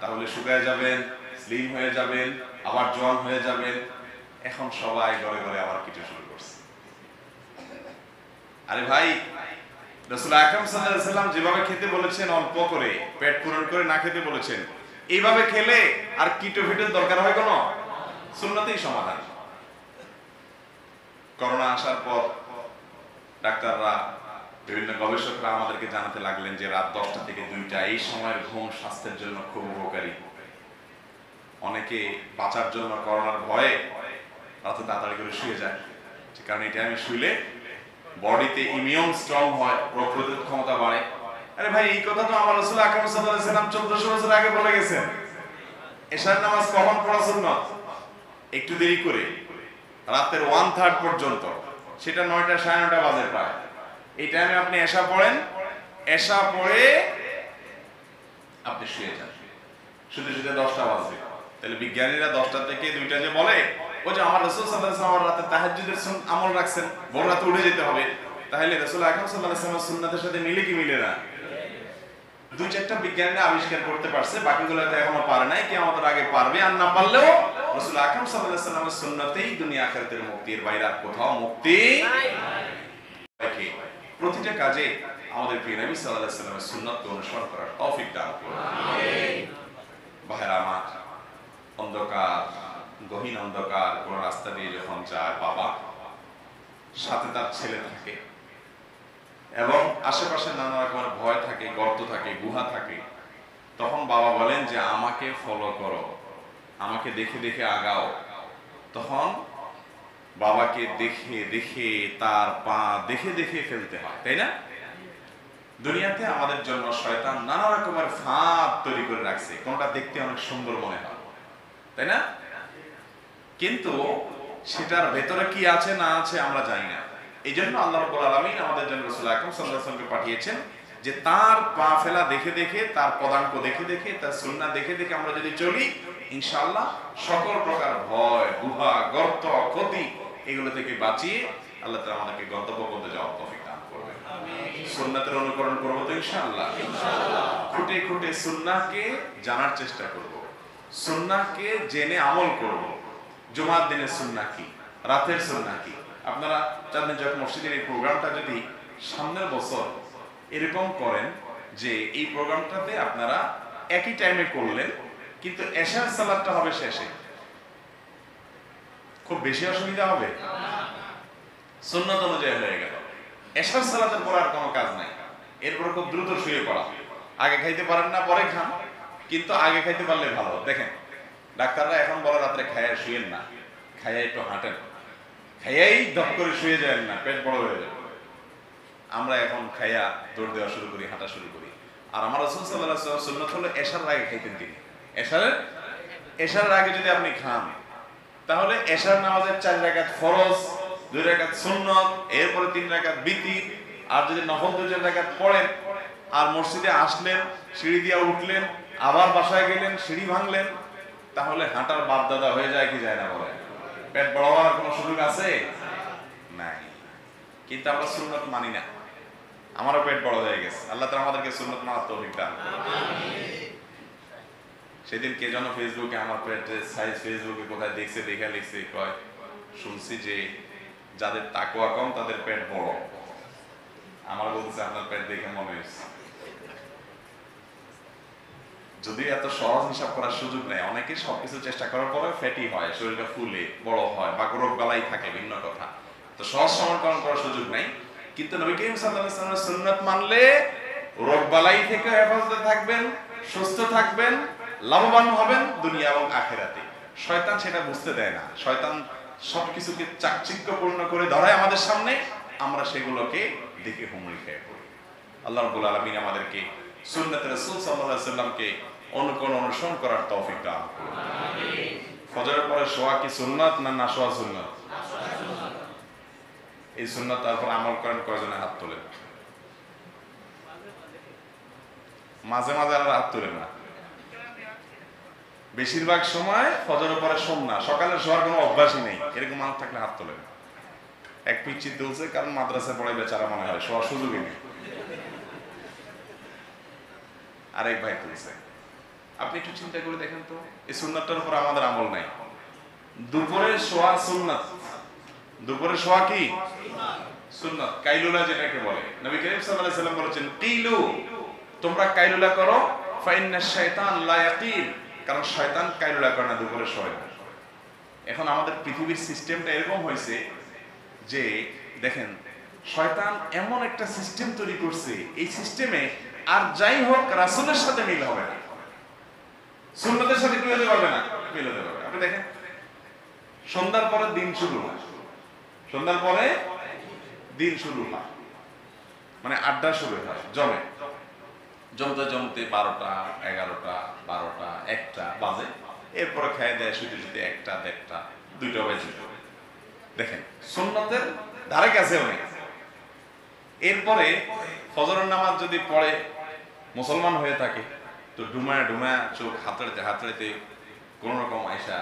তাহলে শুকায় যাবেন, স্লিম হয়ে যাবেন, আবার জোয়ান হয়ে যাবেন, এখন সবাই ঘরে ঘরে আবার কিটো শুরু করছে। আরে ভাই, রাসূল আকরাম সাল্লাল্লাহু আলাইহি ওয়াসাল্লাম যেভাবে খেতে বলেছেন অল্প করে, পেট পূরণ করে না খেতে বলেছেন, এইভাবে খেলে আর কিটো ফিটোর দরকার হয় কোনো? সুন্নাতেই সমাধান। করোনা আসার পর ডাক্তাররা, বিভিন্ন গবেষকরা আমাদেরকে জানাতে লাগলেন যে রাত 10টা থেকে 2টা এই সময়ের ঘুম স্বাস্থ্যের জন্য খুব উপকারী। অনেকে বাঁচার জন্য করোনার ভয়ে রাতে তাড়াতাড়ি করে শুয়ে যায়, কারণ এই টাইমে শুইলে বডিতে ইমিউন স্ট্রং হয়, রোগ প্রতিরোধ ক্ষমতা বাড়ে। আরে ভাই, এই কথা তো আমার রাসূল আকরাম সাল্লাল্লাহু আলাইহি ওয়াসাল্লাম 1400 বছর আগে বলে গেছেন। এশার নামাজ কখন পড়া সুন্নাত? একটু দেরি করে, রাতের 1/3 পর্যন্ত, সেটা 9টা 9:30 বাজে প্রায়। এই টাইমে আপনি এশা পড়েন, এশা পড়ে আপনি শুয়ে যান, শুতে শুতে 10টা বাজবে। তাহলে বিজ্ঞানীরা 10টা থেকে 2টা যে বলে, ওই যে আমার রাসূল সাল্লাল্লাহু আলাইহি ওয়াসাল্লাম রাতে তাহাজ্জুদের আমল রাখছেন, ভোর রাতে উঠে যেতে হবে, তাহলে রাসূল আকরাম সাল্লাল্লাহু আলাইহি ওয়াসাল্লাম সুন্নাতের সাথে মিলে কি মিলে না? দুই চারটা বিজ্ঞানীরা আবিষ্কার করতে পারছে, বাকিগুলো তো এখনো পারে নাই, কিয়ামতের আগে পারবে, আর না পারলেও রাসূল আকরাম সাল্লাল্লাহু আলাইহি ওয়াসাল্লামের সুন্নতেই দুনিয়া আখিরাতের মুক্তির বাইরে আর কোথাও মুক্তি নাই। প্রতিটা কাজে আমাদের প্রিয় নবী সাল্লাল্লাহু আলাইহি ওয়াসাল্লামের সুন্নতকে অনুসরণ করার তৌফিক দান করুন। আমিন। ভাইরা আমার, অন্ধকার, গহীন অন্ধকার কোন রাস্তা দিয়ে যখন যায় বাবা, সাথে তার ছেলে থাকে এবং আশেপাশে নানা রকমের ভয় থাকে, গর্ত থাকে, গুহা থাকে, তখন বাবা বলেন যে আমাকে ফলো করো, আমাকে দেখে দেখে আগাও। তখন বাবাকে দেখে দেখে তার পা দেখে দেখে ফেলতে হয়, তাই না? দুনিয়াতে আমাদের জন্য শয়তান নানা রকমের ফাঁদ তৈরি করে রাখছে, কোনটা দেখতে অনেক সুন্দর মনে হয়, তাই না? কিন্তু সেটার ভেতরে কি আছে না আছে আমরা জানি না। এই জন্য আল্লাহ রাব্বুল আলামিন আমাদের জন্য রাসূল আকরাম সাল্লাল্লাহু আলাইহি ওয়াসাল্লামকে পাঠিয়েছেন যে তার পা ফেলা দেখে দেখে, তার পদাঙ্ক দেখে দেখে, তার সুন্নাহ দেখে দেখে আমরা যদি চলি, ইনশাআল্লাহ সকল প্রকার ভয়, গুহা, গর্ত, ক্ষতি এগুলো থেকে বাঁচিয়ে আল্লাহ তাআলা আমাদেরকে গন্তব্য পর্যন্ত যাওয়ার তৌফিক দান করবেন। আমিন। সুন্নাতের অনুকরণ করব তো ইনশাআল্লাহ। ইনশাআল্লাহ। খুঁটে খুঁটে সুন্নাহকে জানার চেষ্টা করব, সুন্নাহকে জেনে আমল করব। জুমার দিনের সুন্নাহ কি, রাতের সুন্নাহ কি। আপনারা জানেন যখন মসজিদের এই প্রোগ্রামটা যদি সামনের বছর এরকম করেন যে এই প্রোগ্রামটাতে আপনারা একই টাইমে করলেন, কিন্তু এশার সালাতটা হবে শেষে, খুব বেশি অসুবিধা হবে? সুন্নাত অনুযায়ী হয়ে গেল। এশার সালাতের পর আর কোনো কাজ নাই, এরপর খুব দ্রুত শুয়ে পড়া। আগে খাইতে পারেন না পরে খান, কিন্তু আগে খাইতে পারলে ভালো। দেখেন ডাক্তাররা এখন বলে রাত্রে খাইয়া শুয়েন না, খাইয়া একটু হাঁটেন, খাইয়াই দপ করে শুয়ে যায় না, পেট বড় হয়ে যাবে। আমরা এখন খাইয়া দৌড় দেওয়া শুরু করি, হাঁটা শুরু করি। আর আমার রাসূল সাল্লাল্লাহু আলাইহি ওয়াসাল্লাম সুন্নাত হলো এশার আগে খাইতেন তিনি। এশার আগে যদি আপনি খান, তাহলে এশার নামাজের 4 রাকাত ফরজ, 2 রাকাত সুন্নাত, এরপরে 3 রাকাত বিতির। আর যদি নফল 2 রাকাত পড়েন, আর মসজিদে আসলেন, সিঁড়ি দিয়ে উঠলেন, আবার বাসায় গেলেন, সিঁড়ি ভাঙলেন, তাহলে হাঁটার বাপ দাদা হয়ে যায় কি যায় না বলে? পেট বড় হওয়ার কোনো সুযোগ আছে? নাই। কিন্তু আমরা সুন্নাত মানি না, আমারও পেট বড় হয়ে গেছে। আল্লাহ তাআলা আমাদেরকে সুন্নাত মানার তৌফিক দান করুন। আমিন। সেদিন কে যেন ফেসবুকে আমার পেটের সাইজ ফেসবুকে কোথায় দেখছে, দেখে লিখছে, কয় শুনছি যে যাদের তাকওয়া কম তাদের পেট বড়। আমার বলছে আপনার পেট দেখে মনে হয়েছে। যদি এত সহজ হিসাব করার সুযোগ নেই, অনেকে সবকিছু চেষ্টা করার পরে ফ্যাটি হয়, শরীরটা ফুলে বড় হয়, বা রোগ বালাই থাকে, ভিন্ন কথা। তো সহজ সমাকলন করার সুযোগ নাই। কিন্তু নবী করিম সাল্লাল্লাহু আলাইহি ওয়াসাল্লামের সুন্নাত মানলে রোগ বালাই থেকে হেফাজতে থাকবেন, সুস্থ থাকবেন, লাভবান হবেন দুনিয়া এবং আখিরাতে। শয়তান সেটা বুঝতে দেয় না। শয়তান সবকিছুকে চাকচিক্যপূর্ণ করে ধরায় আমাদের সামনে, আমরা সেগুলোকে দেখে হুমড়ি খেয়ে পড়ি। আল্লাহ রাব্বুল আলামিন আমাদেরকে সুন্নাতে রাসূল সাল্লাল্লাহু আলাইহি ওয়াসাল্লামকে অনুসরণ করার তৌফিক দান করুন। আমিন। ফজরের পরে শোয়া কি সুন্নাত না শোয়া সুন্নাত? এই সুন্নাত তারপর আমল করেন কয়জনে হাত তোলেন? মাঝে মাঝে আর হাত তোলেন না। বেশিরভাগ সময় ফজরের পরে শোন না, সকালে শোয়ার কোনো অভ্যাসই নেই, এরকম মানুষ থাকলে হাত তোলেন। এক পিচ্ছি তুলছে, কারণ মাদ্রাসায় পড়ে বেচারা মনে হয়, শোয়ার সুযোগই নেই। আরেক ভাই তুলছে। আপনি একটু চিন্তা করে দেখেন তো, এই সুন্নাতটার উপর আমাদের আমল নাই। দুপুরে শোয়া সুন্নাত, দুপুরে শোয়া কি সুন্নাত, কাইলুলা যেটাকে বলে। নবী করিম সাল্লাল্লাহু আলাইহি ওয়াসাল্লাম বলেছেন, কিলু, তোমরা কাইলুলা করো, ফাইন্না শাইতান লা ইয়াকিল, কারণ শয়তান কাইলুলা করে না, দুপুরে শোয় না। এখন আমাদের পৃথিবীর সিস্টেমটা এরকম হয়েছে যে দেখেন, শয়তান এমন একটা সিস্টেম তৈরি করছে, এই সিস্টেমে আর যাই হোক রাসূলের সাথে মিল হবে না, সুন্নতের সাথে মিল হবে না, মিল হবে। আপনি দেখেন সন্ধ্যার পরে দিন শুরু হয়, সন্ধ্যার পরে দিন শুরু হয়, মানে আড্ডা শুরু হয়, জমতে জমতে 12টা 11টা 12টা 1টা বাজে, এরপরে খেয়ে দেয় শুতে শুতে 1টা 1:30 2টা বেজে। দেখেন সুন্নতের ধারে কাছেও নেই। এরপরে ফজরের নামাজ যদি পড়ে মুসলমান হয়ে থাকে, তো ডুমায় ডুমায় চোখ হাতড়াতে কোন রকম আয়সা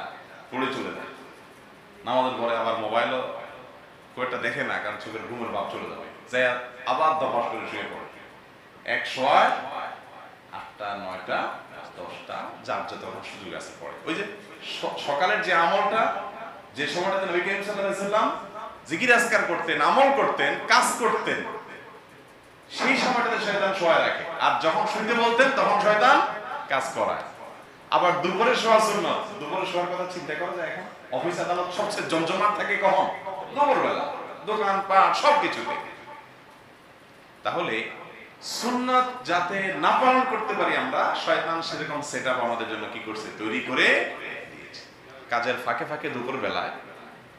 পড়ে চলে যায়। নামাজের পরে আবার মোবাইলও কয়েকটা দেখে না, কারণ চোখের ঘুমের ভাব চলে যাবে, যাই আবার দফাস করে শুয়ে পড়ে। এক শোয়ায় 8টা 9টা 10টা যার যত সুযোগ আছে পড়ে। ওই যে সকালের যে আমলটা, যে সময়টাতে নবী করিম সাল্লাল্লাহু আলাইহি ওয়াসাল্লাম জিকির আজকার করতেন, আমল করতেন, কাজ করতেন, সেই সময়টাতে শয়তান শোয়া রাখে। আর যখন শুনতে বলতেন তখন শয়তান কাজ করায়। আবার দুপুরে শোয়া সুন্নাত। দুপুরে শোয়ার কথা চিন্তা করা যায় এখন? অফিস আদালত সবচেয়ে জমজমাট থাকে কখন? দুপুরবেলা, দোকান পাট সবকিছুতে। তাহলে সুন্নাত যাতে না পালন করতে পারি আমরা, শয়তান সেরকম সেটআপ আমাদের জন্য কি করছে? তৈরি করে দিয়েছে। কাজের ফাঁকে ফাঁকে দুপুর বেলায়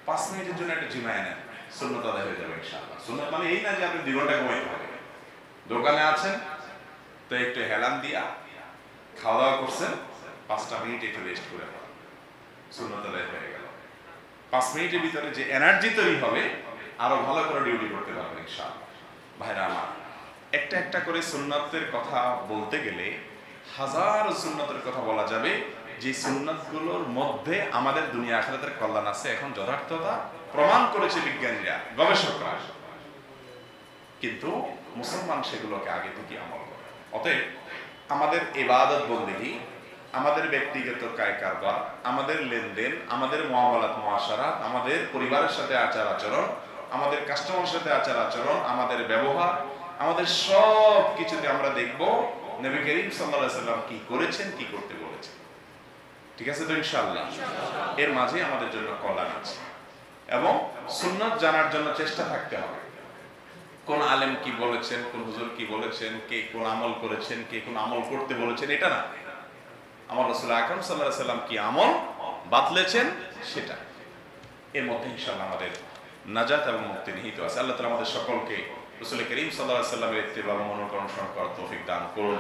5 মিনিটের জন্য একটা জিমায় নেন, সুন্নাত আদায় হয়ে যাবে ইনশাআল্লাহ। সুন্নাত মানে এই না যে আপনি 2 ঘন্টা ঘুমাইতে হবে। দোকানে আছেন তো একটু হেলান দিয়া খাওয়া দাওয়া করছেন, 5টা মিনিট একটু রেস্ট করে সুন্নাত আদায় হয়ে গেল। 5 মিনিটের ভিতরে যে এনার্জি তৈরি হবে, আরো ভালো করে ডিউটি করতে পারবেন ইনশাআল্লাহ। ভাইরা আমার, একটা একটা করে সুন্নাতের কথা বলতে গেলে হাজার সুন্নাতের কথা বলা যাবে, যে সুন্নাতগুলোর মধ্যে আমাদের দুনিয়া আখিরাতের কল্যাণ আছে। এখন যথার্থতা প্রমাণ করেছে বিজ্ঞানীরা, গবেষকরা, কিন্তু মুসলমান সেগুলোকে আগে থেকে আমল করে। অতএব আমাদের ইবাদত বন্দেগী, আমাদের ব্যক্তিগত কায় কারবার, আমাদের লেনদেন, আমাদের মুআমালাত মুআশারাত, আমাদের পরিবারের সাথে আচার আচরণ, আমাদের কাস্টমারের সাথে আচার আচরণ, আমাদের ব্যবহার, আমাদের সব কিছুতে আমরা দেখব নবী করিম সাল্লাল্লাহু আলাইহি ওয়াসাল্লাম কি করেছেন, কি করতে বলেছেন। ঠিক আছে তো ইনশাআল্লাহ? এর মাঝে আমাদের জন্য কল্যাণ আছে এবং সুন্নাত জানার জন্য চেষ্টা থাকতে হবে। কোন আলেম কি বলেছেন, কোন হুজুর কি বলেছেন, কে কোন আমল করেছেন, কে কোন আমল করতে বলেছেন, এটা না। আমার রাসূল আকরাম সাল্লাল্লাহু আলাইহি ওয়াসাল্লাম কি আমল বাতলেছেন সেটা। এর মধ্যে ইনশাআল্লাহ আমাদের নাজাত এবং মুক্তি নিহিত আছে। আল্লাহ তাআলা আমাদের সকলকে রাসূল করিম সাল্লাল্লাহু আলাইহি ওয়াসাল্লামের ইত্তিবা এবং অনুসরণ করার তৌফিক দান করুন।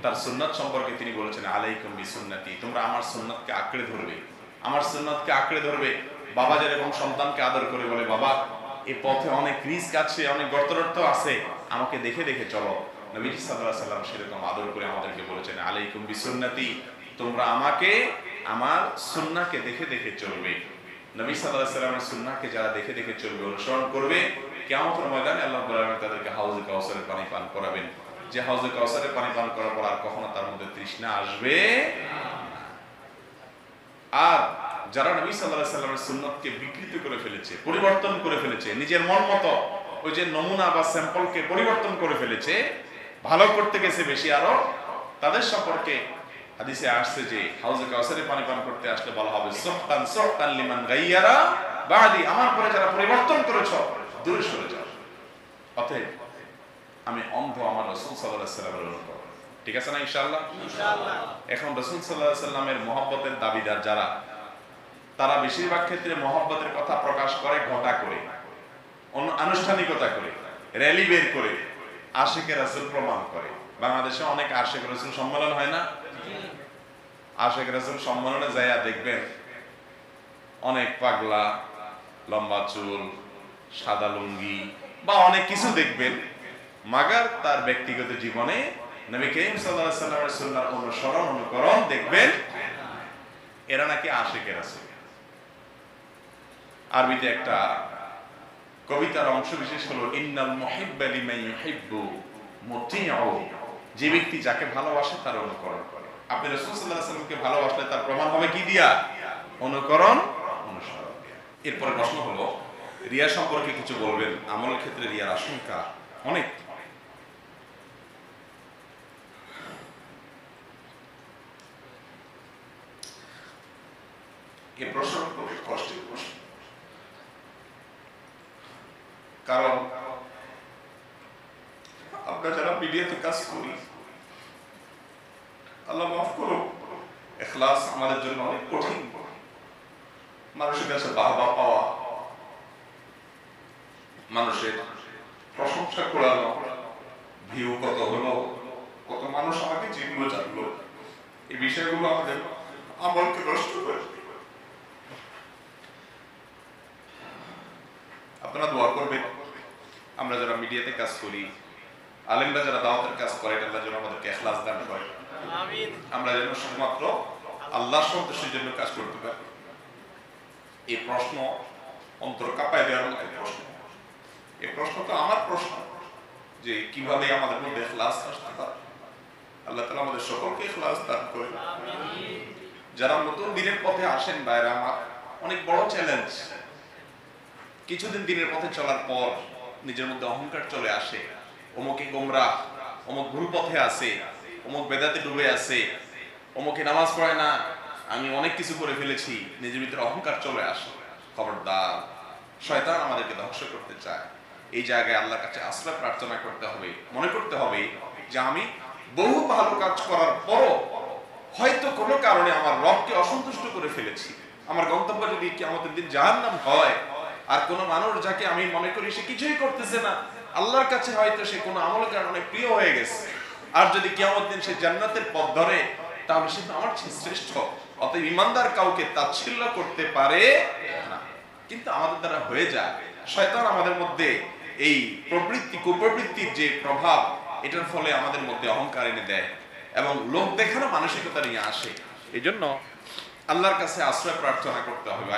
তার সুন্নাত সম্পর্কে তিনি বলেছেন, আলাইকুম বিসুন্নতি, তোমরা আমার সুন্নাতকে আঁকড়ে ধরবে, আমার সুন্নাতকে আঁকড়ে ধরবে। বাবা যেরকম সন্তানকে আদর করে বলে, বাবা এই পথে অনেক রিস্ক আছে, অনেক গর্ত আছে, আমাকে দেখে দেখে চলো। নবীজি সাল্লাল্লাহু আলাইহি ওয়াসাল্লাম সেরকম আদর করে আমাদেরকে বলেছেন, আলাইকুম বিসুন্নতি, তোমরা আমাকে, আমার সুন্নাহকে দেখে দেখে চলবে। নবী সাল্লাল্লাহু আলাইহি ওয়াসাল্লামের সুন্নাহকে যারা দেখে দেখে চলবে, অনুসরণ করবে, কিয়ামতের ময়দানে আল্লাহ রাব্বুল আলামিন তাদেরকে হাউজে কাউসারের পানি পান করাবেন, যে হাউজে কাউসারের পানি পান করার পর আর কখনো তার মধ্যে তৃষ্ণা আসবে না। আর যারা নবী সাল্লাল্লাহু আলাইহি ওয়াসাল্লামের সুন্নাতকে বিকৃত করে ফেলেছে, পরিবর্তন করে ফেলেছে, নিজের মন মতো ওই যে নমুনা বা স্যাম্পলকে পরিবর্তন করে ফেলেছে, ভালো করতে গেছে বেশি আরো, তাদের সম্পর্কে হাদিসে আসছে যে হাউজে কাউসারের পানি পান করতে আসলে বলা হবে, সুহতান সুহতান লিমান গায়্যারা বাদি, আমার পরে যারা পরিবর্তন করেছো দূরে সরে যাও। অতএব আমি অন্ধ আমার রাসূল সাল্লাল্লাহু আলাইহি ওয়াসাল্লামের অনুকরণ। ঠিক আছে না ইনশাআল্লাহ? ইনশাআল্লাহ। এখন রাসূল সাল্লাল্লাহু আলাইহি ওয়াসাল্লামের মহব্বতের দাবিদার যারা, তারা বেশিরভাগ ক্ষেত্রে মহব্বতের কথা প্রকাশ করে ঘটা করে, আনুষ্ঠানিকতা করে, র্যালি বের করে, আশিকে রাসূল প্রমাণ করে। বাংলাদেশে অনেক আশিক রাসূল সম্মেলন হয় না? আশিক রাসূল সম্মেলনে যাইয়া দেখবেন অনেক পাগলা, লম্বা চুল, সাদা লুঙ্গি বা অনেক কিছু দেখবেন, মাগার তার ব্যক্তিগত জীবনে নবী করিম সাল্লাল্লাহু আলাইহি ওয়াসাল্লামের সুন্নাহর অনুসরণ অনুকরণ দেখবেন, এরা নাকি আশিক রাসূল। আরবিতে একটা কবিতার অংশ বিশেষ হলো, ইন্নাল মুহিব্বা লিমান ইউহিব্বু মুতিউ, যে ব্যক্তি যাকে ভালোবাসে তার অনুকরণ করে। আপনি রাসূল সাল্লাল্লাহু আলাইহি ওয়াসাল্লামকে ভালোবাসলে তার প্রমাণ হবে কি দিয়া? অনুকরণ, অনুসরণ দিয়া। এরপর প্রশ্ন হলো, রিয়া সম্পর্কে কিছু বলবেন? আমলের ক্ষেত্রে রিয়ার আশঙ্কা অনেক। এই প্রশ্ন খুব কষ্টের প্রশ্ন, কারণ আমরা যারা মিডিয়াতে কাজ করি, আল্লাহ মাফ করুন, ইখলাস আমাদের জন্য অনেক কঠিন। মানুষের কাছে বাহবা পাওয়া, মানুষের প্রশংসা করানো, ভিউ কত হলো, কত মানুষ আমাকে চিনলো জানলো, এই বিষয়গুলো আমাদের আমলকে নষ্ট করে। আপনারা দোয়া করবেন আমরা যারা মিডিয়াতে কাজ করি, আলেমরা যারা দাওয়াতের কাজ করে, আল্লাহ যেন আমাদেরকে ইখলাস দান করে, আমিন। আমরা যেন শুধুমাত্র আল্লাহর সন্তুষ্টির জন্য কাজ করতে পারি। এই প্রশ্ন অন্তর কাঁপায় দেওয়ার মতো প্রশ্ন। এই প্রশ্ন তো আমার প্রশ্ন যে কিভাবে আমাদের মধ্যে ইখলাস আসতে পারে। আল্লাহ তাআলা আমাদের সকলকে ইখলাস দান করেন। যারা নতুন দিনের পথে আসেন ভাইরা আমার, অনেক বড় চ্যালেঞ্জ। কিছুদিন দিনের পথে চলার পর নিজের মধ্যে অহংকার চলে আসে, অমুকে গোমরাহ, অমুক ভুল পথে আছে, অমুক বেদাতে ডুবে আছে, অমুকে নামাজ পড়ে না, আমি অনেক কিছু করে ফেলেছি, নিজের ভিতরে অহংকার চলে আসে। খবরদার, শয়তান আমাদেরকে ধ্বংস করতে চায়। এই জায়গায় আল্লাহর কাছে আশ্রয় প্রার্থনা করতে হবে, মনে করতে হবে যে আমি বহু ভালো কাজ করার পরও হয়তো কোনো কারণে আমার রবকে অসন্তুষ্ট করে ফেলেছি। আমার গন্তব্য যদি কিয়ামতের দিন জাহান্নাম হয়, আর কোনো মানুষ যাকে আমি মনে করি সে কিছুই করতেছে না, আল্লাহর কাছে হয়তো সে কোনো আমলের কারণে প্রিয় হয়ে গেছে, আর যদি কিয়ামতের দিন সে জান্নাতের পথ ধরে, তাহলে সে তো আমার চেয়ে শ্রেষ্ঠ। অতএব ঈমানদার কাউকে তাচ্ছিল্য করতে পারে না। কিন্তু আমাদের দ্বারা হয়ে যায়। শয়তান আমাদের মধ্যে এই প্রবৃত্তি, কুপ্রবৃত্তির যে প্রভাব, এটার ফলে আমাদের মধ্যে অহংকার এনে দেয় এবং লোক দেখানো মানসিকতা নিয়ে আসে। এই জন্য আল্লাহর কাছে আশ্রয় প্রার্থনা করতে হবে।